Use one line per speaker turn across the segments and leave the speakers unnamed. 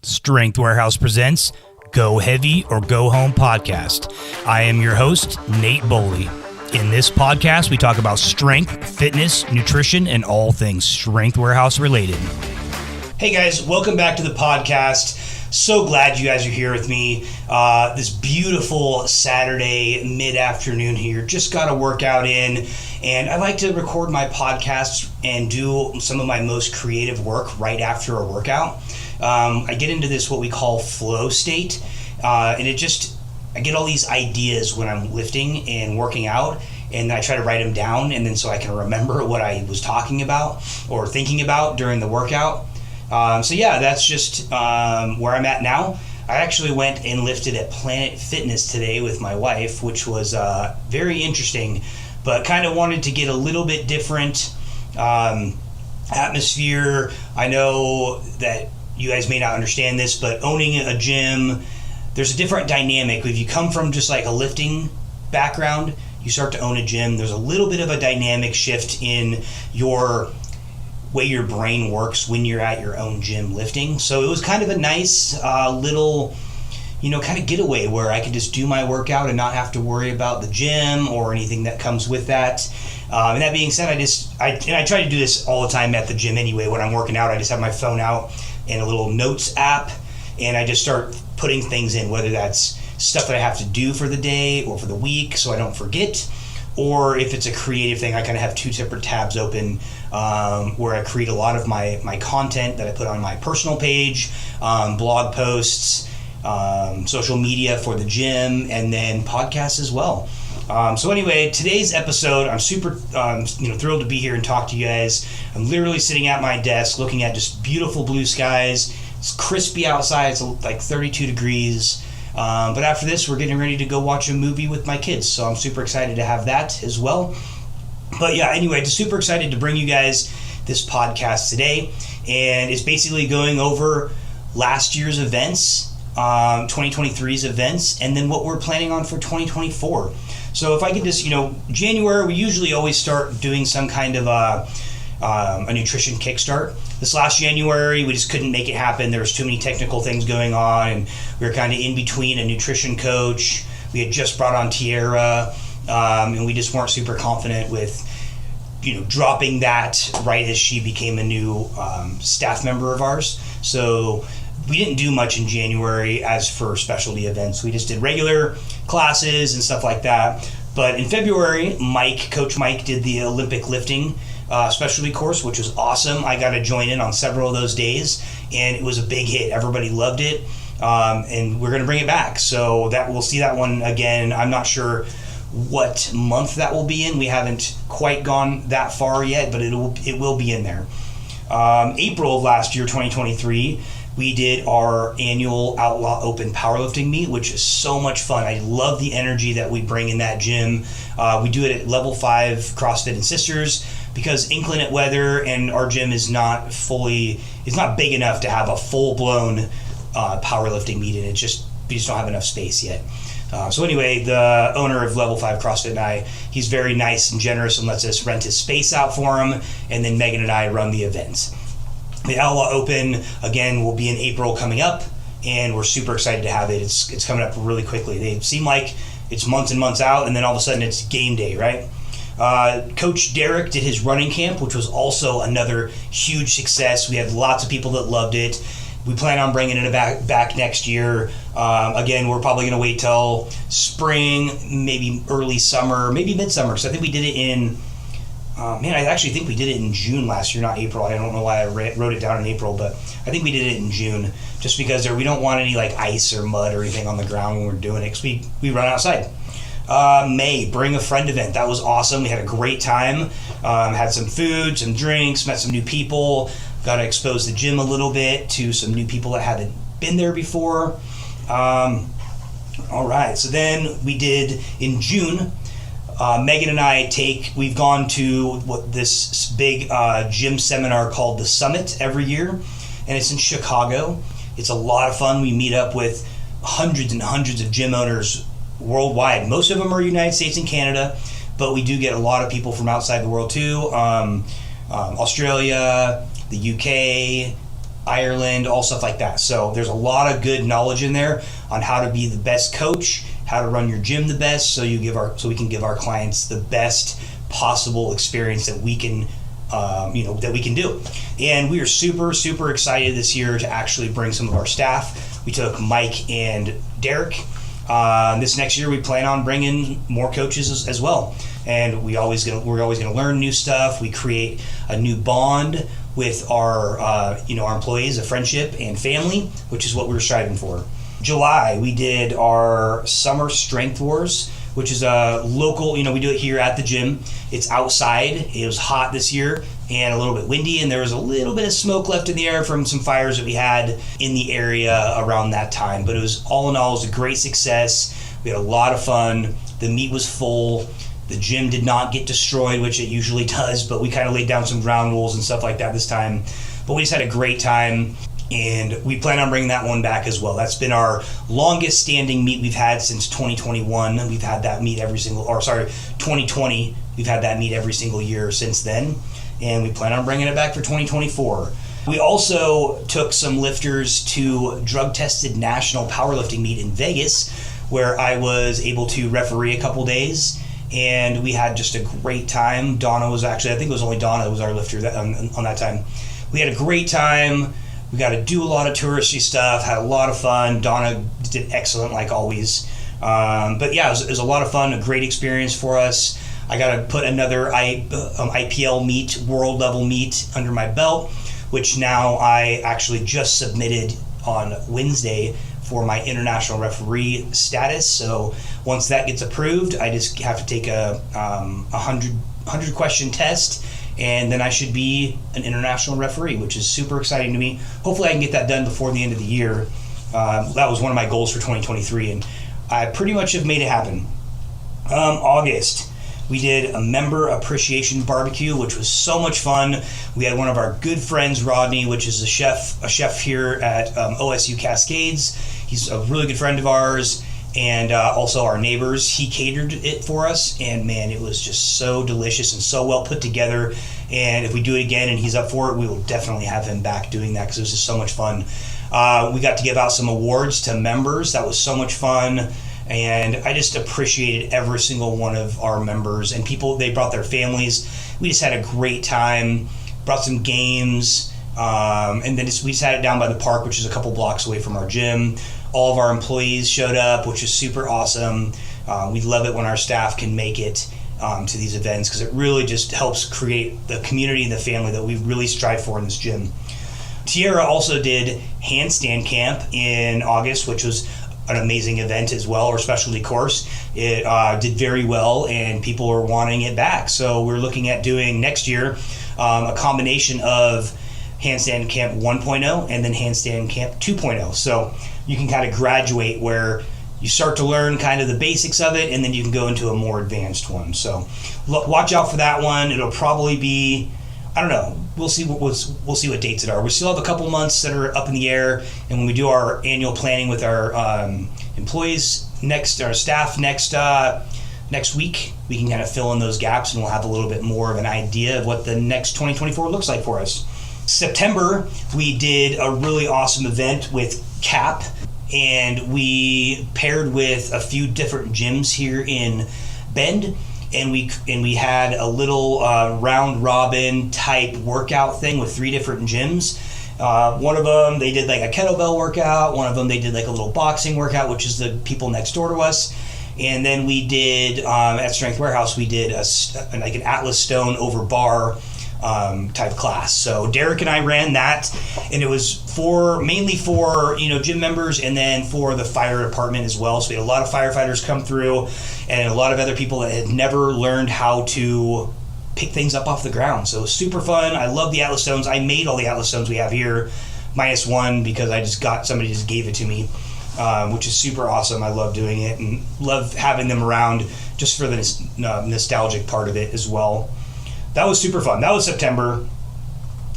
Strength Warehouse presents Go Heavy or Go Home podcast. I am your host, Nate Boley. In this podcast, we talk about strength, fitness, nutrition, and all things Strength Warehouse related. Hey guys, welcome back to the podcast. So glad you guys are here with me. This beautiful Saturday mid-afternoon here. Just got a workout in, and I like to record my podcasts and do some of my most creative work right after a workout. I get into this what we call flow state, and I get all these ideas when I'm lifting and working out, and I try to write them down, and then so I can remember what I was talking about or thinking about during the workout. That's just where I'm at now. I actually went and lifted at Planet Fitness today with my wife, which was very interesting, but kind of wanted to get a little bit different atmosphere. I know that you guys may not understand this, but owning a gym, there's a different dynamic. If you come from just like a lifting background, you start to own a gym, there's a little bit of a dynamic shift in your way your brain works when you're at your own gym lifting. So it was kind of a nice little, kind of getaway where I could just do my workout and not have to worry about the gym or anything that comes with that. And that being said, I try to do this all the time at the gym anyway. When I'm working out, I just have my phone out and a little notes app, and I just start putting things in, whether that's stuff that I have to do for the day or for the week so I don't forget, or if it's a creative thing, I kind of have two separate tabs open where I create a lot of my content that I put on my personal page, blog posts, social media for the gym, and then podcasts as well. So anyway, today's episode, I'm super thrilled to be here and talk to you guys. I'm literally sitting at my desk looking at just beautiful blue skies. It's crispy outside. It's like 32 degrees. But after this, we're getting ready to go watch a movie with my kids. So I'm super excited to have that as well. But yeah, anyway, just super excited to bring you guys this podcast today. And it's basically going over last year's events, 2023's events, and then what we're planning on for 2024. So if I could just, January, we usually always start doing some kind of a nutrition kickstart. This last January, we just couldn't make it happen. There was too many technical things going on, and we were kind of in between a nutrition coach. We had just brought on Tierra, and we just weren't super confident with, dropping that right as she became a new staff member of ours. So we didn't do much in January as for specialty events. We just did regular classes and stuff like that. But in February, Coach Mike did the Olympic lifting specialty course, which was awesome. I got to join in on several of those days, and it was a big hit. Everybody loved it, and we're going to bring it back. So that we'll see that one again. I'm not sure what month that will be in. We haven't quite gone that far yet, but it will be in there. April of last year, 2023, we did our annual Outlaw Open powerlifting meet, which is so much fun. I love the energy that we bring in that gym. We do it at Level 5 CrossFit and Sisters because inclement weather and our gym is not big enough to have a full-blown powerlifting meet, and we just don't have enough space yet. So anyway, the owner of Level 5 CrossFit and I, he's very nice and generous and lets us rent his space out for him, and then Megan and I run the events. The Outlaw Open, again, will be in April coming up, and we're super excited to have it. It's coming up really quickly. They seem like it's months and months out, and then all of a sudden it's game day, right? Coach Derek did his running camp, which was also another huge success. We had lots of people that loved it. We plan on bringing it back next year. Again, we're probably going to wait till spring, maybe early summer, maybe midsummer, because I think we did it in I actually think we did it in June last year, not April. I don't know why I wrote it down in April, but I think we did it in June just because we don't want any like ice or mud or anything on the ground when we're doing it, because we run outside. May, Bring a Friend event. That was awesome. We had a great time. Had some food, some drinks, met some new people, got to expose the gym a little bit to some new people that hadn't been there before. All right, so then we did in June, Megan and I we've gone to this big gym seminar called The Summit every year, and it's in Chicago. It's a lot of fun. We meet up with hundreds and hundreds of gym owners worldwide. Most of them are United States and Canada, but we do get a lot of people from outside the world too. Australia, the UK, Ireland, all stuff like that. So there's a lot of good knowledge in there on how to be the best coach, how to run your gym the best, so we can give our clients the best possible experience that we can that we can do. And we are super excited this year to actually bring some of our staff. We took Mike and Derek. This next year we plan on bringing more coaches as well, and we're always going to learn new stuff. We create a new bond with our our employees, a friendship and family, which is what we're striving for. July we did our summer strength wars, which is a local, we do it here at the gym. It's outside. It was hot this year and a little bit windy, and there was a little bit of smoke left in the air from some fires that we had in the area around that time. But it was, all in all, it was a great success. We had a lot of fun. The meet was full. The gym did not get destroyed, which it usually does, but we kind of laid down some ground rules and stuff like that this time. But we just had a great time, and we plan on bringing that one back as well. That's been our longest standing meet we've had since 2021. We've had that meet 2020. We've had that meet every single year since then, and we plan on bringing it back for 2024. We also took some lifters to drug-tested national powerlifting meet in Vegas, where I was able to referee a couple days, and we had just a great time. Donna was actually, I think it was only Donna that was our lifter on that time. We had a great time. We got to do a lot of touristy stuff, had a lot of fun. Donna did excellent, like always. But yeah, it was a lot of fun, a great experience for us. I got to put another IPL meet, world level meet under my belt, which now I actually just submitted on Wednesday for my international referee status. So once that gets approved, I just have to take a 100 question test, and then I should be an international referee, which is super exciting to me. Hopefully I can get that done before the end of the year. That was one of my goals for 2023, and I pretty much have made it happen. August, we did a member appreciation barbecue, which was so much fun. We had one of our good friends, Rodney, which is a chef here at OSU Cascades. He's a really good friend of ours, and also our neighbors. He catered it for us, and man, it was just so delicious and so well put together. And if we do it again and he's up for it, we will definitely have him back doing that, because it was just so much fun. We got to give out some awards to members. That was so much fun. And I just appreciated every single one of our members and people. They brought their families. We just had a great time, brought some games, and then we just had it down by the park, which is a couple blocks away from our gym. All of our employees showed up, which is super awesome. We love it when our staff can make it to these events, because it really just helps create the community and the family that we really strive for in this gym. Tierra also did handstand camp in August, which was an amazing event as well, or specialty course. It did very well, and people are wanting it back. So we're looking at doing next year a combination of handstand camp 1.0 and then handstand camp 2.0. So you can kind of graduate where you start to learn kind of the basics of it, and then you can go into a more advanced one. So watch out for that one. It'll probably be, I don't know. We'll see what dates it are. We still have a couple months that are up in the air, and when we do our annual planning with our employees our staff next week, we can kind of fill in those gaps, and we'll have a little bit more of an idea of what the next 2024 looks like for us. September, we did a really awesome event with CAP, and we paired with a few different gyms here in Bend. And we had a little round robin type workout thing with 3 different gyms. One of them, they did like a kettlebell workout. One of them, they did like a little boxing workout, which is the people next door to us. And then we did at Strength Warehouse, we did like an Atlas Stone over bar type class. So Derek and I ran that, and it was mainly for gym members, and then for the fire department as well. So we had a lot of firefighters come through, and a lot of other people that had never learned how to pick things up off the ground. So it was super fun. I love the Atlas Stones. I made all the Atlas Stones we have here, minus one because somebody just gave it to me, which is super awesome. I love doing it and love having them around just for the nostalgic part of it as well. That was super fun. That was September.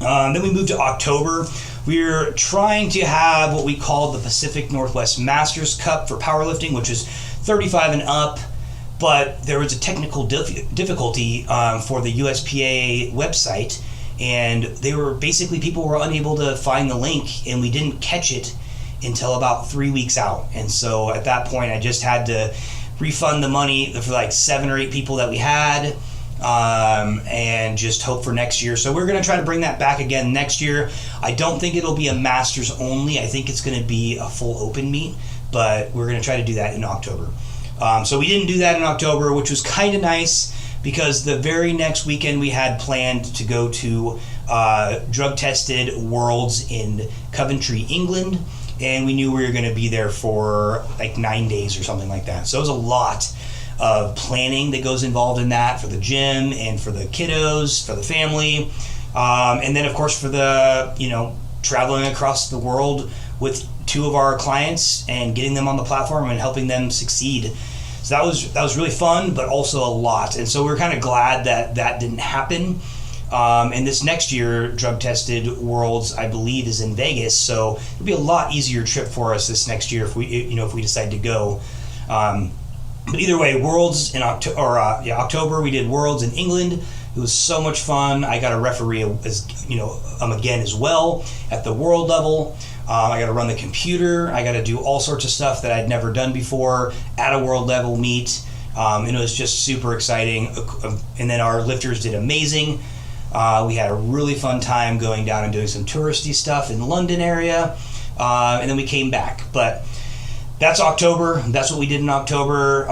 Then we moved to October. We're trying to have what we call the Pacific Northwest Masters Cup for powerlifting, which is 35 and up. But there was a technical difficulty for the USPA website, and people were unable to find the link, and we didn't catch it until about 3 weeks out. And so at that point, I just had to refund the money for like 7 or 8 people that we had, and just hope for next year. So we're going to try to bring that back again next year. I don't think it'll be a masters only. I think it's going to be a full open meet, but we're going to try to do that in October. So we didn't do that in October, which was kind of nice, because the very next weekend we had planned to go to drug-tested Worlds in Coventry, England, and we knew we were going to be there for like 9 days or something like that. So it was a lot of planning that goes involved in that, for the gym and for the kiddos, for the family, and then of course for the traveling across the world with 2 of our clients and getting them on the platform and helping them succeed. So that was really fun, but also a lot. And so we're kind of glad that didn't happen. And this next year, Drug Tested Worlds, I believe, is in Vegas. So it'll be a lot easier trip for us this next year if we decide to go. But either way, Worlds in October, we did Worlds in England. It was so much fun. I got a referee again as well at the world level. I got to run the computer. I got to do all sorts of stuff that I'd never done before at a world level meet. And it was just super exciting. And then our lifters did amazing. We had a really fun time going down and doing some touristy stuff in the London area. And then we came back. But that's October. That's what we did in October.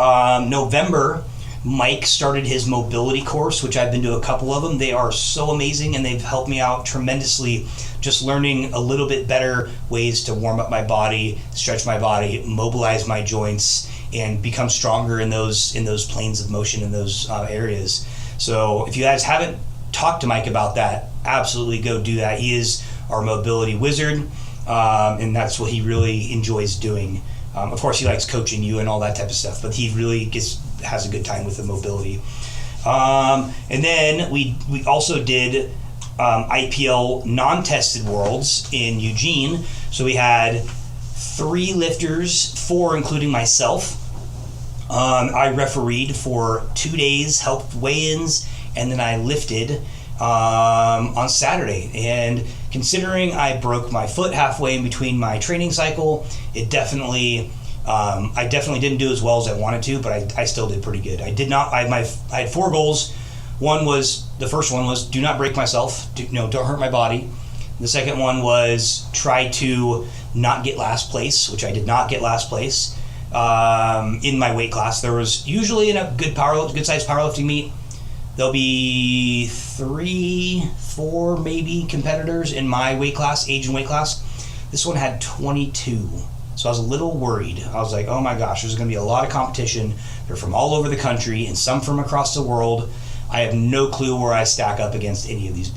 November, Mike started his mobility course, which I've been to a couple of them. They are so amazing, and they've helped me out tremendously, just learning a little bit better ways to warm up my body, stretch my body, mobilize my joints, and become stronger in those planes of motion in those areas. So if you guys haven't talked to Mike about that, absolutely go do that. He is our mobility wizard, and that's what he really enjoys doing. Of course, he likes coaching you and all that type of stuff, but he really has a good time with the mobility. And then we also did IPL non-tested Worlds in Eugene. So we had 3 lifters, 4 including myself. I refereed for 2 days, helped weigh-ins, and then I lifted on Saturday. And considering I broke my foot halfway in between my training cycle, I definitely didn't do as well as I wanted to, but I still did pretty good. I had 4 goals. The first one was do not break myself, don't hurt my body. The second one was try to not get last place, which I did not get last place in my weight class. There was usually in a good sized powerlifting meet, there'll be 3, 4 maybe competitors in my weight class, age and weight class. This one had 22. So I was a little worried. I was like, oh my gosh, there's going to be a lot of competition. They're from all over the country and some from across the world. I have no clue where I stack up against any of these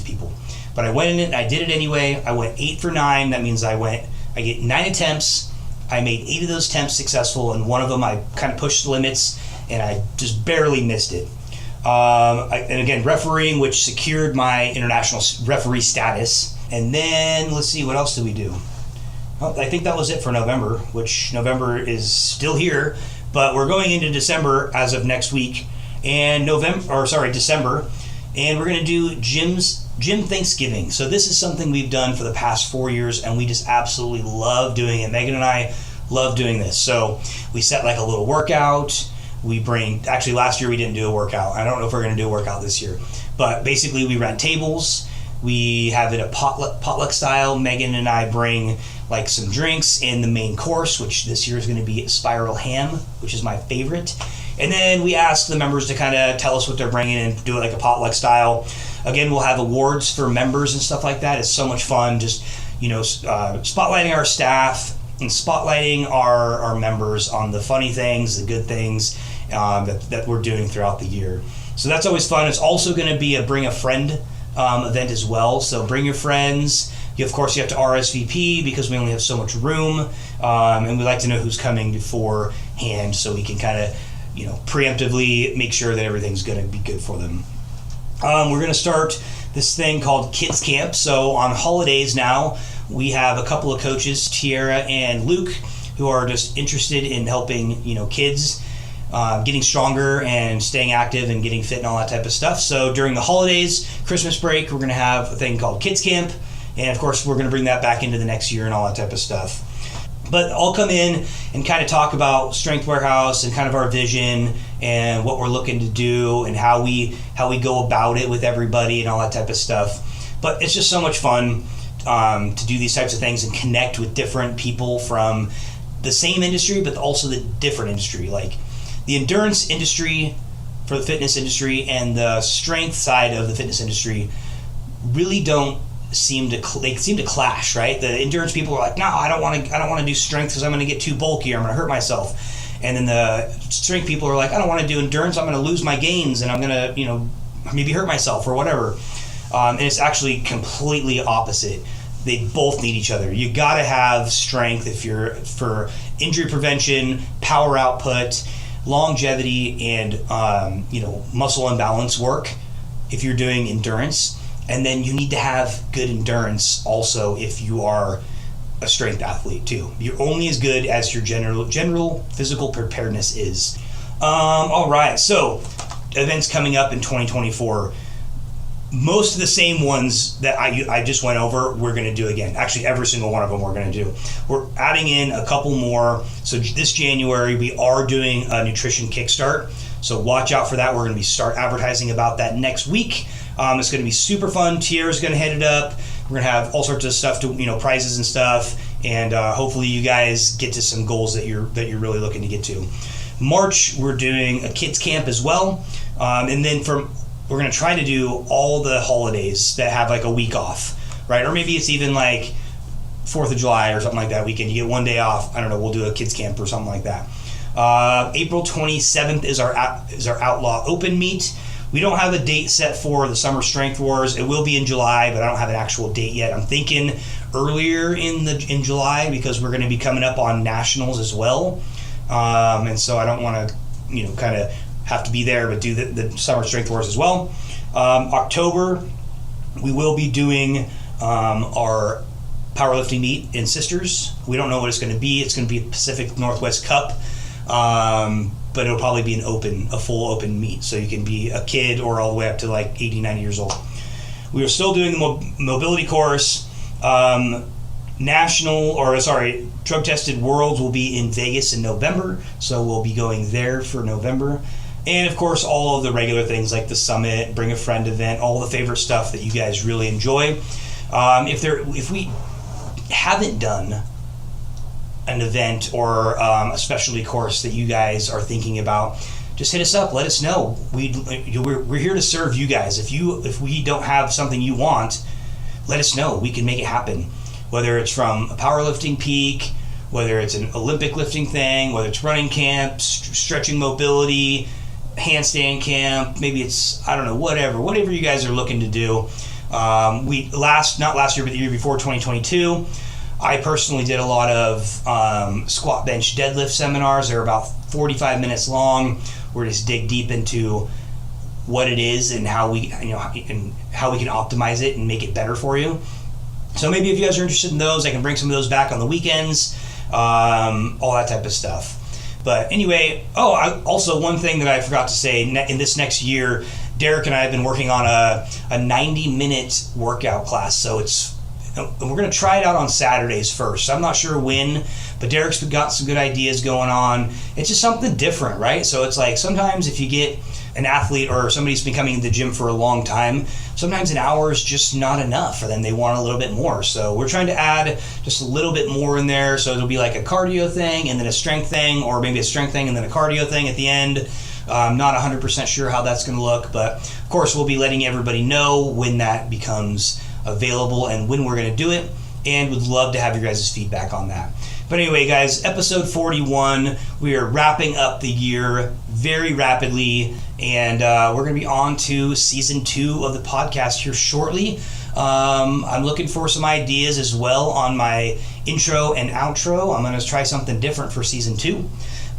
people. But I went in it and I did it anyway. I went 8 for 9. That means I get 9 attempts. I made 8 of those attempts successful, and one of them I kind of pushed the limits and I just barely missed it. And again, refereeing, which secured my international referee status. And then let's see, what else did we do? Well, I think that was it for November, which November is still here, but we're going into December as of next week, and December, and we're going to do gym Thanksgiving. So this is something we've done for the past 4 years, and we just absolutely love doing it. Megan and I love doing this. So we set like a little workout. Actually last year we didn't do a workout. I don't know if we're going to do a workout this year, but basically we rent tables. We have it a potluck style. Megan and I bring like some drinks and the main course, which this year is going to be spiral ham, which is my favorite. And then we ask the members to kind of tell us what they're bringing and do it like a potluck style. Again, we'll have awards for members and stuff like that. It's so much fun, just spotlighting our staff and spotlighting our members on the funny things, the good things that we're doing throughout the year. So that's always fun. It's also going to be a bring a friend event as well. So bring your friends. Of course, you have to RSVP because we only have so much room, and we like to know who's coming beforehand so we can kind of, preemptively make sure that everything's going to be good for them. We're going to start this thing called Kids Camp. So on holidays now, we have a couple of coaches, Tiara and Luke, who are just interested in helping, kids getting stronger and staying active and getting fit and all that type of stuff. So during the holidays, Christmas break, we're going to have a thing called Kids Camp. And of course, we're going to bring that back into the next year and all that type of stuff. But I'll come in and kind of talk about Strength Warehouse and kind of our vision and what we're looking to do and how we go about it with everybody and all that type of stuff. But it's just so much fun to do these types of things and connect with different people from the same industry, but also the different industry. Like the endurance industry for the fitness industry and the strength side of the fitness industry really don't seem to clash, right? The endurance people are like, no, I don't want to do strength because I'm going to get too bulky or I'm going to hurt myself. And then the strength people are like, I don't want to do endurance. I'm going to lose my gains and I'm going to, maybe hurt myself or whatever. And it's actually completely opposite. They both need each other. You got to have strength if you're for injury prevention, power output, longevity, and muscle and balance work if you're doing endurance. And then you need to have good endurance also if you are a strength athlete too. You're only as good as your general physical preparedness is. All right, so events coming up in 2024. Most of the same ones that I just went over, we're going to do again. Actually, every single one of them we're going to do. We're adding in a couple more. So this January, we are doing a nutrition kickstart. So watch out for that. We're going to start advertising about that next week. It's going to be super fun. Tierra's going to head it up. We're going to have all sorts of stuff to, prizes and stuff. And hopefully you guys get to some goals that you're really looking to get to. March, we're doing a kids camp as well. And then we're going to try to do all the holidays that have like a week off, right? Or maybe it's even like 4th of July or something like that weekend. You get one day off. I don't know. We'll do a kids camp or something like that. April 27th is our Outlaw Open meet. We don't have a date set for the Summer Strength Wars. It will be in July, but I don't have an actual date yet. I'm thinking earlier in July because we're going to be coming up on nationals as well. And so I don't want to, kind of have to be there, but do the Summer Strength Wars as well. October, we will be doing our powerlifting meet in Sisters. We don't know what it's going to be. It's going to be a Pacific Northwest Cup, but it'll probably be a full open meet. So you can be a kid or all the way up to like 80, 90 years old. We are still doing the mobility course. Drug Tested Worlds will be in Vegas in November. So we'll be going there for November. And of course, all of the regular things like the summit, bring a friend event, all the favorite stuff that you guys really enjoy. If we haven't done an event or a specialty course that you guys are thinking about, just hit us up. Let us know. We're here to serve you guys. If we don't have something you want, let us know. We can make it happen. Whether it's from a powerlifting peak, whether it's an Olympic lifting thing, whether it's running camp, stretching mobility, handstand camp, maybe it's, I don't know, whatever you guys are looking to do. Not last year, but the year before, 2022, I personally did a lot of squat, bench, deadlift seminars. They're about 45 minutes long. We're just dig deep into what it is and how we can optimize it and make it better for you. So maybe if you guys are interested in those, I can bring some of those back on the weekends, all that type of stuff. But anyway, also one thing that I forgot to say, in this next year, Derek and I have been working on a 90-minute workout class. So we're going to try it out on Saturdays first. I'm not sure when, but Derek's got some good ideas going on. It's just something different, right? So it's like sometimes if you get an athlete or somebody who's been coming to the gym for a long time, sometimes an hour is just not enough for them. They want a little bit more. So we're trying to add just a little bit more in there. So it'll be like a cardio thing and then a strength thing, or maybe a strength thing and then a cardio thing at the end. I'm not 100% sure how that's going to look, but of course we'll be letting everybody know when that becomes available and when we're going to do it, and would love to have your guys' feedback on that. But anyway, guys, episode 41, we are wrapping up the year very rapidly, and we're going to be on to season 2 of the podcast here shortly. I'm looking for some ideas as well on my intro and outro. I'm going to try something different for season 2.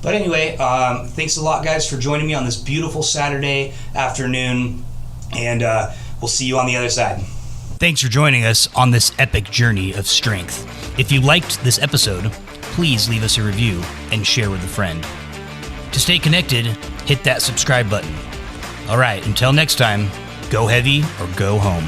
But anyway, thanks a lot, guys, for joining me on this beautiful Saturday afternoon, and we'll see you on the other side. Thanks for joining us on this epic journey of strength. If you liked this episode, please leave us a review and share with a friend. To stay connected, hit that subscribe button. All right, until next time, go heavy or go home.